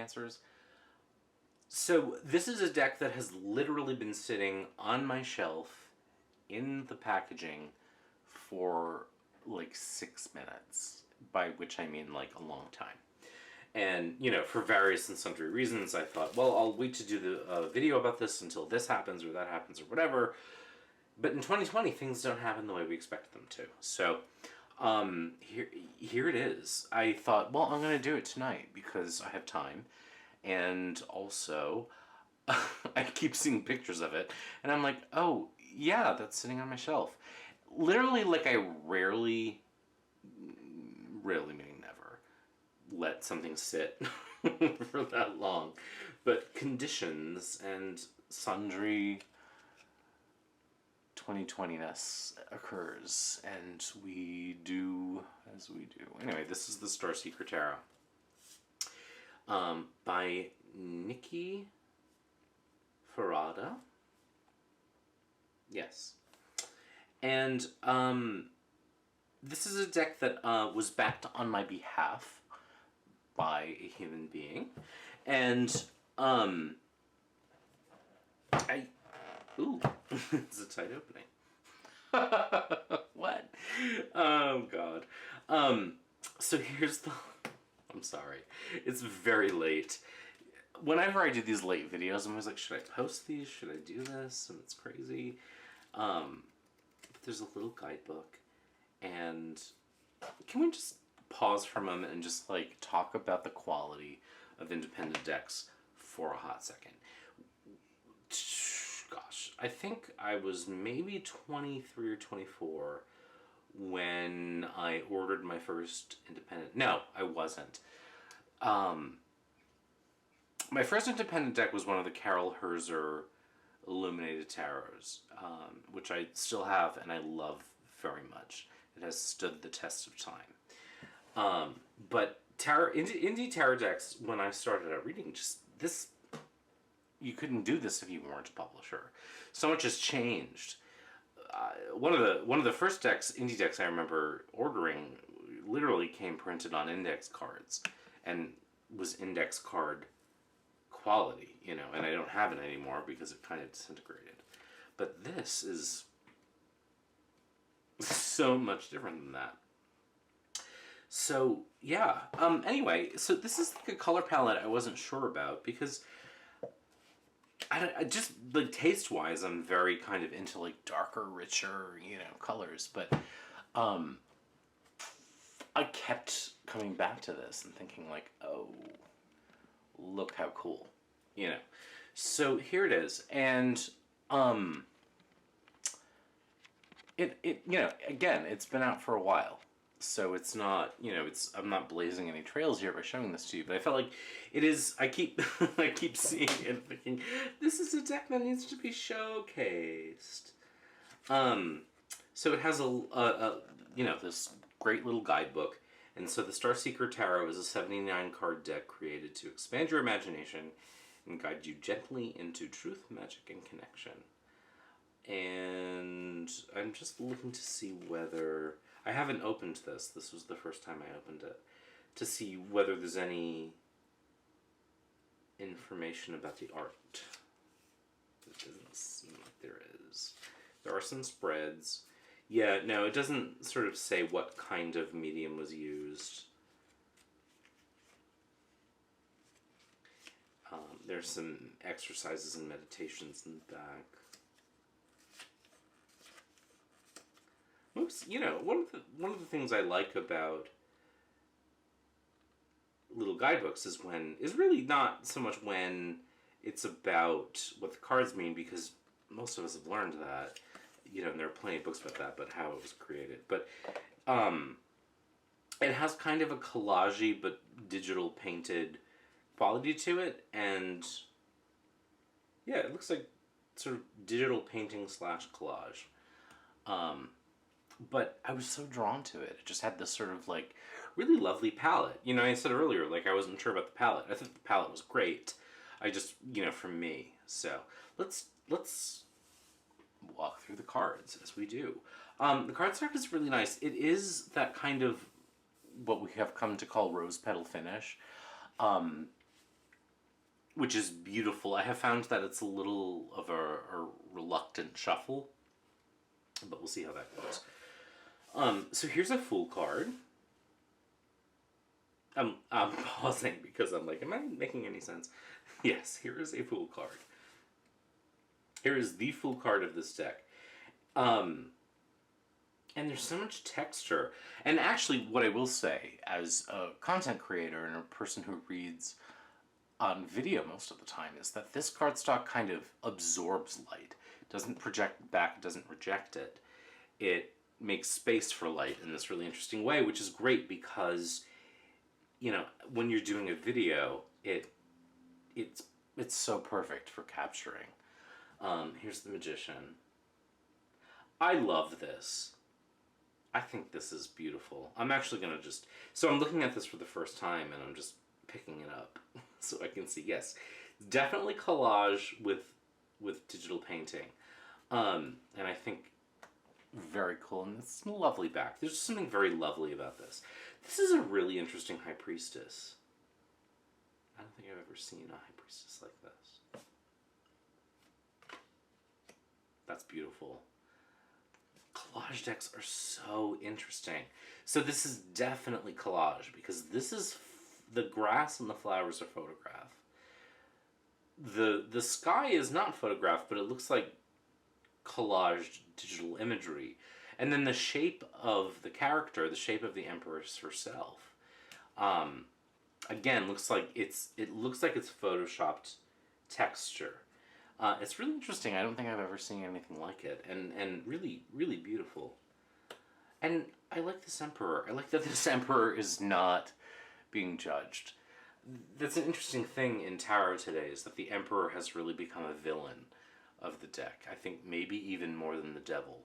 Necromancers. So this is a deck that has literally been sitting on my shelf in the packaging for like 6 minutes, by which I mean like a long time. And, you know, for various and sundry reasons, I thought, well, I'll wait to do the video about this until this happens or that happens or whatever. But in 2020, things don't happen the way we expect them to. So here it is. I thought, well, I'm going to do it tonight because I have time. And also, I keep seeing pictures of it. And I'm like, oh, yeah, that's sitting on my shelf. Literally, like, I rarely meaning never, let something sit for that long. But conditions and sundry 2020-ness occurs, and we do as we do. Anyway, this is the Starseeker Tarot by Nikki Farada. Yes. And this is a deck that was backed on my behalf by a human being. And ooh, it's a tight opening. What? Oh, God. So here's the... I'm sorry. It's very late. Whenever I do these late videos, I'm always like, should I post these? Should I do this? And it's crazy. But there's a little guidebook. And can we just pause for a moment and just, like, talk about the quality of independent decks for a hot second? Gosh, I think I was maybe 23 or 24 when I ordered my first independent... No, I wasn't. My first independent deck was one of the Carol Herzer Illuminated Tarots, which I still have and I love very much. It has stood the test of time. But indie tarot decks, when I started out reading, just this... You couldn't do this if you weren't a publisher. So much has changed. One of the first indie decks I remember ordering literally came printed on index cards and was index card quality, you know, and I don't have it anymore because it kind of disintegrated. But this is so much different than that. So, yeah. Anyway, so this is like a color palette I wasn't sure about because I just, like, taste-wise, I'm very kind of into, like, darker, richer, you know, colors. But I kept coming back to this and thinking, like, oh, look how cool, you know. So here it is. And it you know, again, it's been out for a while. So it's not, you know, I'm not blazing any trails here by showing this to you, but I felt like it is, I keep seeing it and thinking, this is a deck that needs to be showcased. So it has you know, this great little guidebook, and so the Starseeker Tarot is a 79 card deck created to expand your imagination and guide you gently into truth, magic, and connection. And I'm just looking to see whether... I haven't opened this. This was the first time I opened it. To see whether there's any information about the art. It doesn't seem like there is. There are some spreads. Yeah, no, it doesn't sort of say what kind of medium was used. There's some exercises and meditations in the back. Oops, you know, one of the things I like about little guidebooks is really not so much when it's about what the cards mean, because most of us have learned that, you know, and there are plenty of books about that, but how it was created. But it has kind of a collage-y but digital painted quality to it, and yeah, it looks like sort of digital painting / collage. But I was so drawn to it. It just had this sort of, like, really lovely palette. You know, I said earlier, like, I wasn't sure about the palette. I thought the palette was great. I just, you know, for me. So, let's walk through the cards as we do. The cardstock is really nice. It is that kind of what we have come to call rose petal finish. which is beautiful. I have found that it's a little of a reluctant shuffle, but we'll see how that goes. So here's a Fool card. I'm pausing because I'm like, am I making any sense? Yes, here is a Fool card. Here is the Fool card of this deck. And there's so much texture. And actually, what I will say, as a content creator and a person who reads on video most of the time, is that this cardstock kind of absorbs light. It doesn't project back, it doesn't reject it. It makes space for light in this really interesting way, which is great because, you know, when you're doing a video, it's so perfect for capturing. Here's the Magician. I love this. I think this is beautiful. I'm actually going to just... So I'm looking at this for the first time, and I'm just picking it up so I can see. Yes, definitely collage with digital painting. And I think very cool. And it's a lovely back. There's just something very lovely about this. This is a really interesting High Priestess. I don't think I've ever seen a High Priestess like this. That's beautiful. Collage decks are so interesting. So this is definitely collage because this is the grass and the flowers are photographed. The sky is not photographed, but it looks like collaged digital imagery. And then the shape of the character, the shape of the Empress herself, again looks like it's photoshopped texture. It's really interesting. I don't think I've ever seen anything like it, and really, really beautiful. And I like this Emperor. I like that this Emperor is not being judged. That's an interesting thing in tarot today, is that the Emperor has really become a villain of the deck. I think maybe even more than the Devil.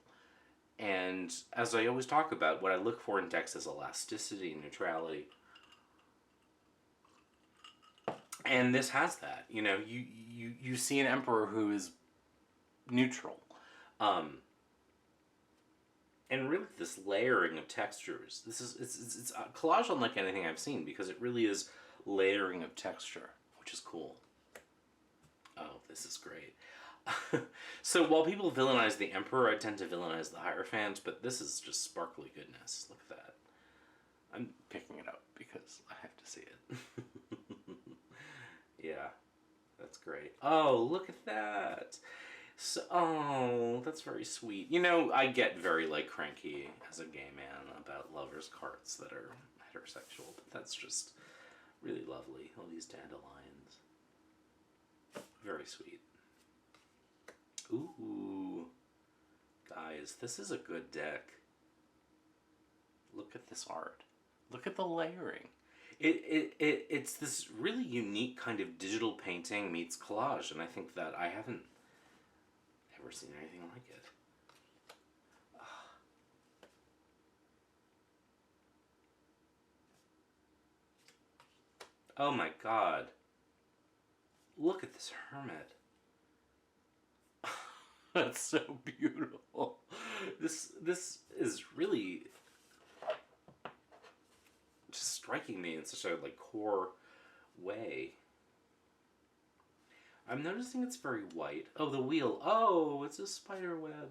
And as I always talk about, what I look for in decks is elasticity, neutrality. And this has that. You know, you see an Emperor who is neutral. And really this layering of textures. It's a collage unlike anything I've seen because it really is layering of texture, which is cool. Oh, this is great. So while people villainize the Emperor, I tend to villainize the Hierophant, but this is just sparkly goodness. Look at that. I'm picking it up because I have to see it. Yeah, that's great. Oh, look at that. So, oh, that's very sweet. You know, I get very, like, cranky as a gay man about lovers' cards that are heterosexual, but that's just really lovely. All these dandelions. Very sweet. Ooh. Guys, this is a good deck. Look at this art. Look at the layering. It's this really unique kind of digital painting meets collage, and I think that I haven't ever seen anything like it. Oh my god. Look at this hermit. That's so beautiful. This is really just striking me in such a like core way. I'm noticing it's very white. Oh, the wheel. Oh, it's a spider web.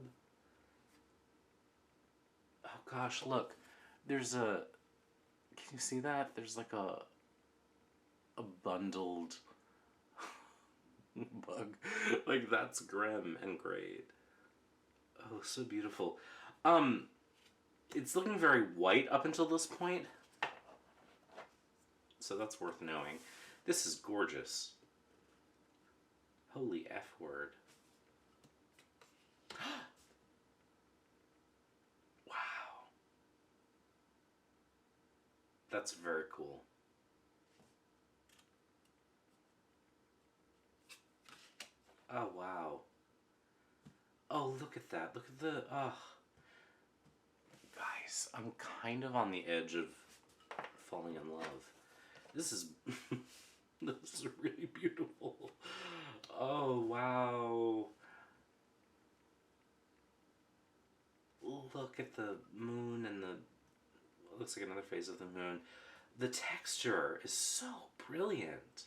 Oh gosh, look. There's a... Can you see that? There's like a bundled bug. Like, that's grim and great. Oh, so beautiful. It's looking very white up until this point. So that's worth knowing. This is gorgeous. Holy F word. Wow. That's very cool. Oh, wow. Oh, look at that. Look at the... Guys, I'm kind of on the edge of falling in love. This is... this is really beautiful. Oh, wow. Look at the moon and the... It looks like another phase of the moon. The texture is so brilliant.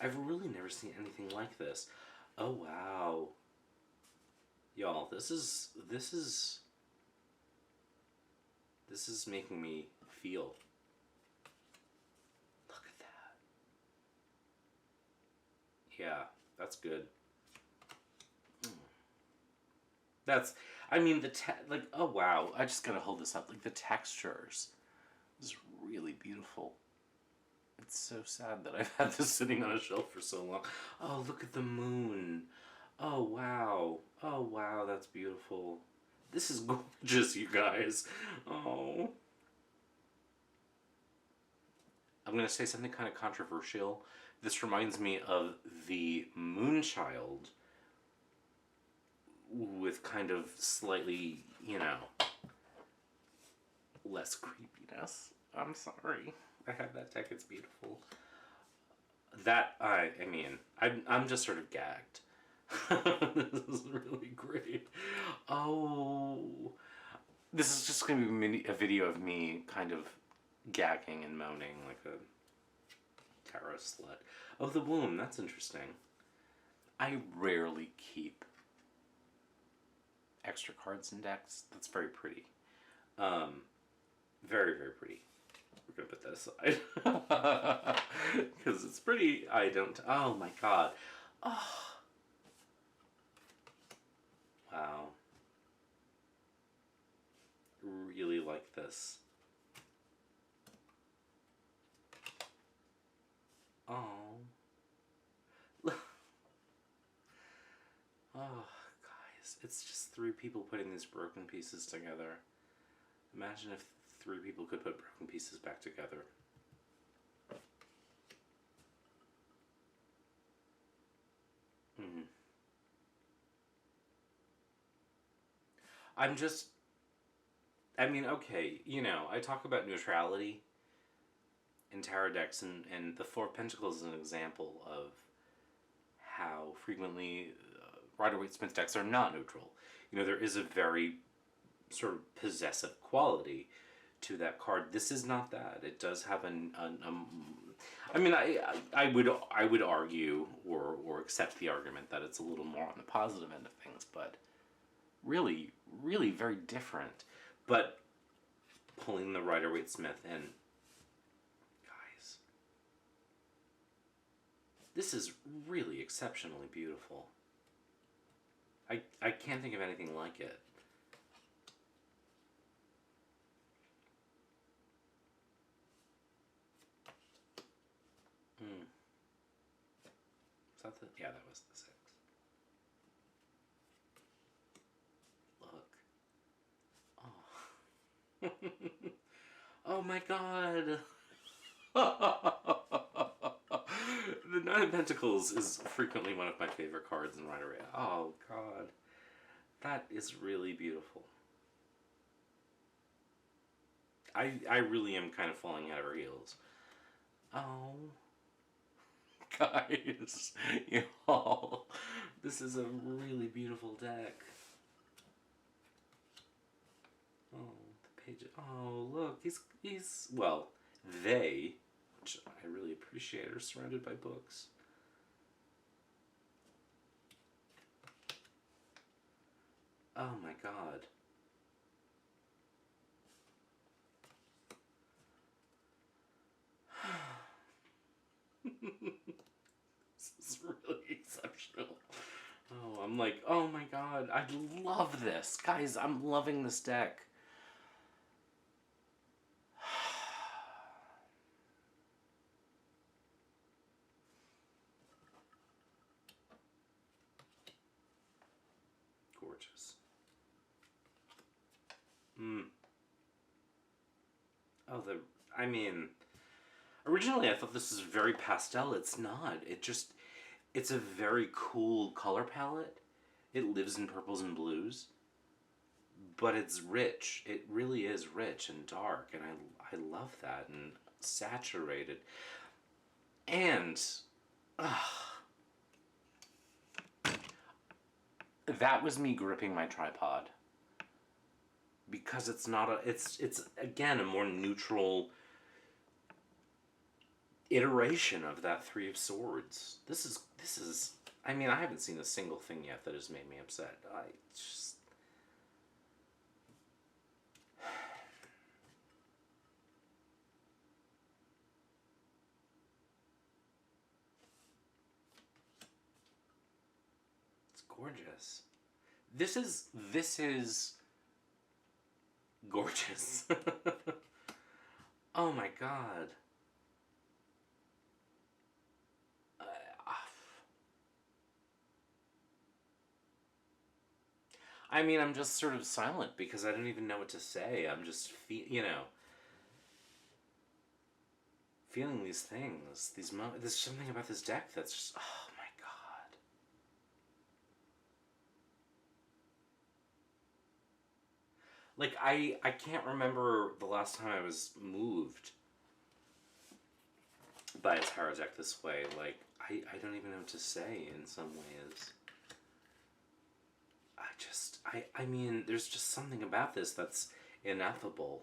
I've really never seen anything like this. Oh wow. Y'all, this is making me feel. Look at that. Yeah, that's good. That's, I mean, like, oh wow, I just gotta hold this up. Like, the textures is really beautiful. It's so sad that I've had this sitting on a shelf for so long. Oh, look at the moon. Oh wow. Oh wow, that's beautiful. This is gorgeous, you guys. Oh. I'm gonna say something kind of controversial. This reminds me of the Moonchild with kind of slightly, less creepiness. I'm sorry. I have that deck. It's beautiful. I mean, I'm just sort of gagged. This is really great. Oh, this is just going to be a video of me kind of gagging and moaning like a tarot slut. Oh, the womb. That's interesting. I rarely keep extra cards in decks. That's very pretty. Very, very pretty. We're gonna put that aside. Because it's pretty. I don't. Oh my god. Oh. Wow. Really like this. Oh. Oh, guys. It's just three people putting these broken pieces together. Imagine if three people could put broken pieces back together. Mm. I'm just, I mean, okay, I talk about neutrality in tarot decks, and the Four of Pentacles is an example of how frequently Rider-Waite-Smith decks are not neutral. There is a very sort of possessive quality to that card. This is not that. It does have I mean, I would argue or accept the argument that it's a little more on the positive end of things, but really, really very different. But pulling the Rider-Waite-Smith in, guys, this is really exceptionally beautiful. I can't think of anything like it. Hmm. Was that yeah, that was the 6. Look. Oh. Oh my god. The Nine of Pentacles is frequently one of my favorite cards in Rider-Waite. Oh god. That is really beautiful. I really am kind of falling out of her heels. Oh. Guys. Y'all. This is a really beautiful deck. Oh, the page. Oh, look. He's well, they, which I really appreciate, are surrounded by books. Oh my god. This is really exceptional. Oh, I'm like, oh my god, I love this. Guys, I'm loving this deck. Gorgeous. Oh, I mean, originally I thought this was very pastel. It's not. It's a very cool color palette. It lives in purples and blues, but it's rich. It really is rich and dark, and I love that, and saturated. And that was me gripping my tripod, because it's not it's again a more neutral. iteration of that Three of Swords. This is. I mean, I haven't seen a single thing yet that has made me upset. I just. It's gorgeous. This is gorgeous. Oh my god. I mean, I'm just sort of silent because I don't even know what to say. I'm just, feeling these things. There's something about this deck that's just, oh my god. Like, I can't remember the last time I was moved by a tarot deck this way. Like, I don't even know what to say in some ways. I mean, there's just something about this that's ineffable.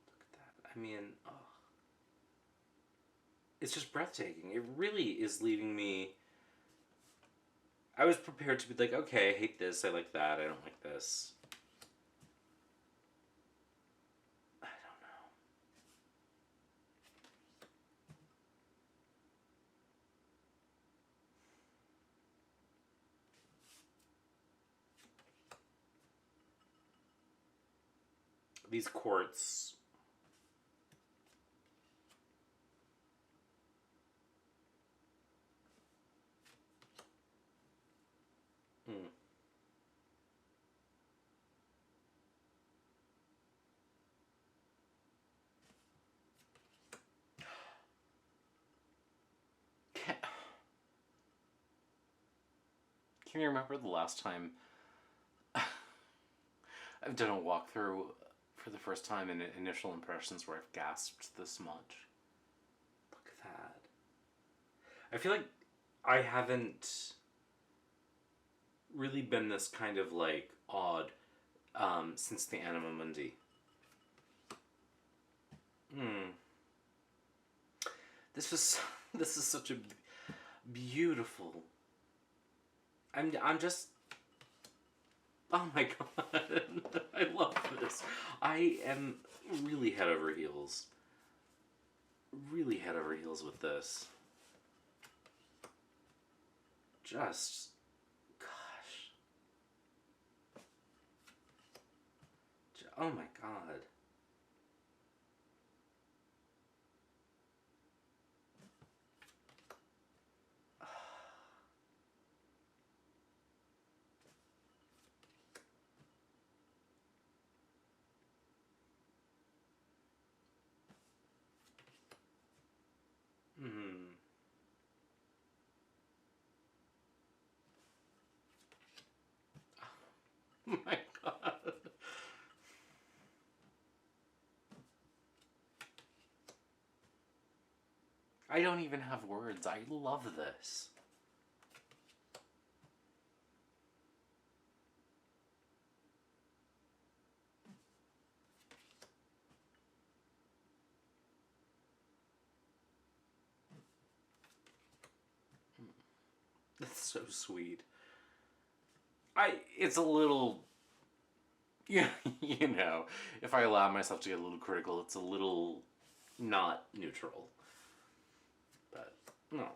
Look at that. I mean, oh. It's just breathtaking. It really is leaving me. I was prepared to be like, okay, I hate this, I like that, I don't like this. I don't know. These quartz. Mm. Can you remember the last time I've done a walkthrough for the first time in initial impressions where I've gasped this much? Look at that. I feel like I haven't really been this kind of like awed since the Anima Mundi. This was this is such a beautiful. I'm just. Oh my god, I love this. I am really head over heels. Really head over heels with this. Just, gosh. Oh my god. Hmm. Oh my god. I don't even have words. I love this. That's so sweet. It's a little, yeah, if I allow myself to get a little critical, it's a little not neutral. But, no.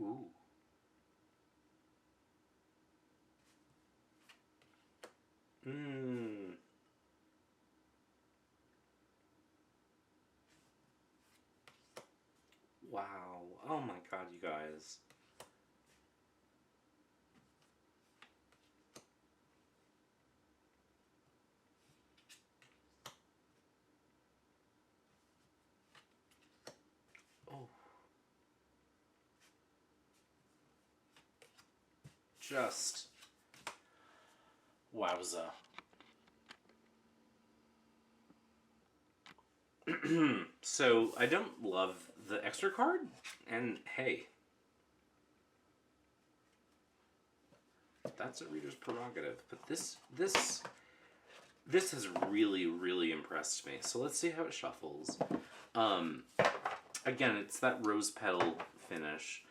Ooh. Mmm. Wow. Oh my god, you guys. Oh. just... Wowza. So, I don't love the extra card, and hey, that's a reader's prerogative. But this has really, really impressed me. So let's see how it shuffles. Again, it's that rose petal finish.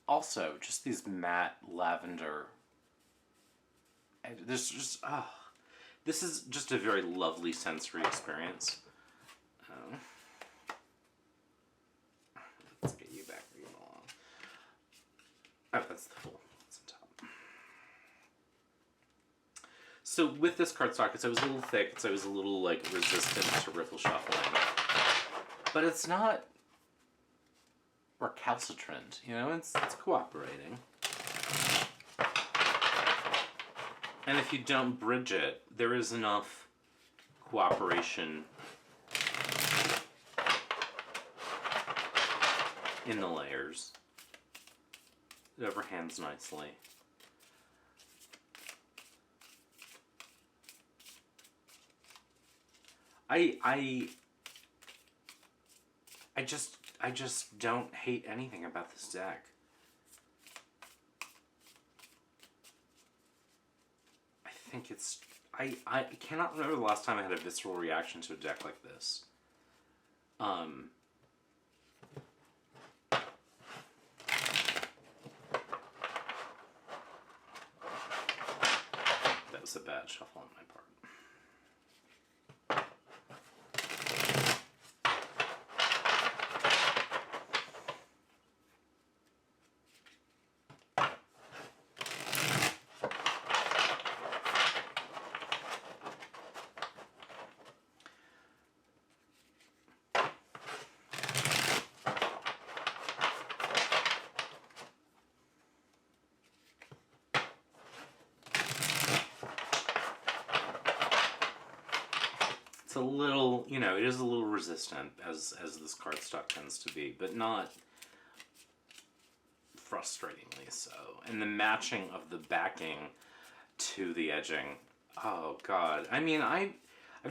Also, just these matte lavender. There's just this is just a very lovely sensory experience. Let's get you back where you belong. Oh, that's the full. That's on top. So with this cardstock, it's always a little thick. It's always a little like resistant to riffle shuffling, but it's not recalcitrant. You know, it's cooperating. And if you don't bridge it, there is enough cooperation in the layers. It overhands nicely. I just don't hate anything about this deck. I think it's... I cannot remember the last time I had a visceral reaction to a deck like this. That was a bad shuffle on my part. It's a little, you know, it is a little resistant, as this cardstock tends to be, but not frustratingly so. And the matching of the backing to the edging, oh god. I mean, I've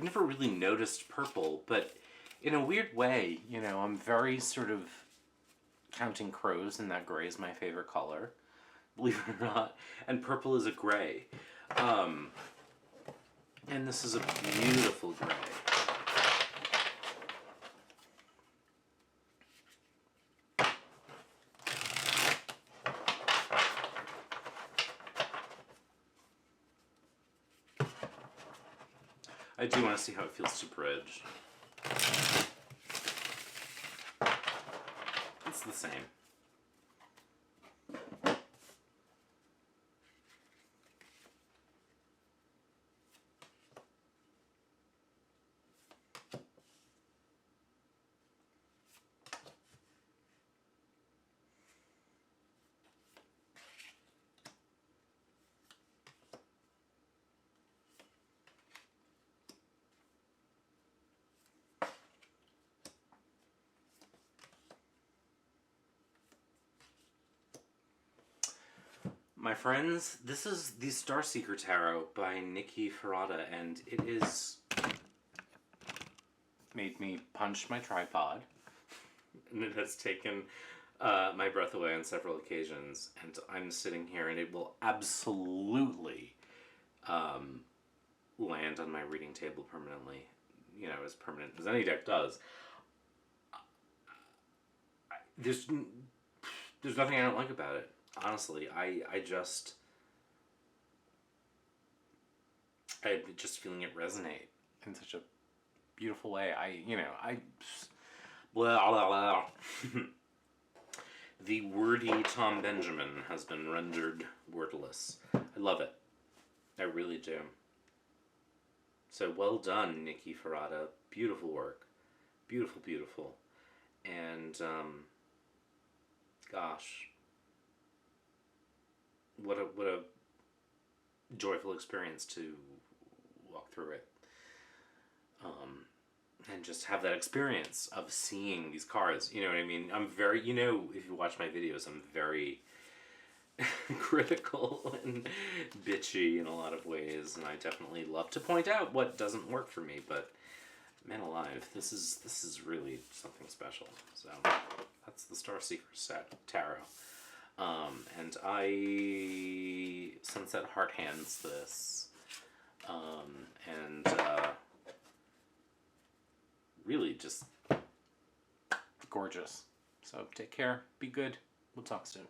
never really noticed purple, but in a weird way, you know, I'm very sort of counting crows, and that gray is my favorite color, believe it or not, and purple is a gray. And this is a beautiful gray. I do want to see how it feels to bridge. It's the same. My friends, this is the Starseeker Tarot by Nikki Ferrata, and it is made me punch my tripod, and it has taken my breath away on several occasions, and I'm sitting here, and it will absolutely land on my reading table permanently, you know, as permanent as any deck does. There's nothing I don't like about it. Honestly, I'm just feeling it resonate in such a beautiful way. Blah, blah, blah. The wordy Tom Benjamin has been rendered wordless. I love it. I really do. So well done, Nikki Ferrata. Beautiful work. Beautiful, beautiful. And, gosh... What a joyful experience to walk through it. And just have that experience of seeing these cards. You know what I mean? I'm very, you know, if you watch my videos, I'm very critical and bitchy in a lot of ways, and I definitely love to point out what doesn't work for me. But man alive, this is really something special. So that's the Starseeker set tarot, and I Sunset Heart Hands this, and really just gorgeous. So take care, be good. We'll talk soon.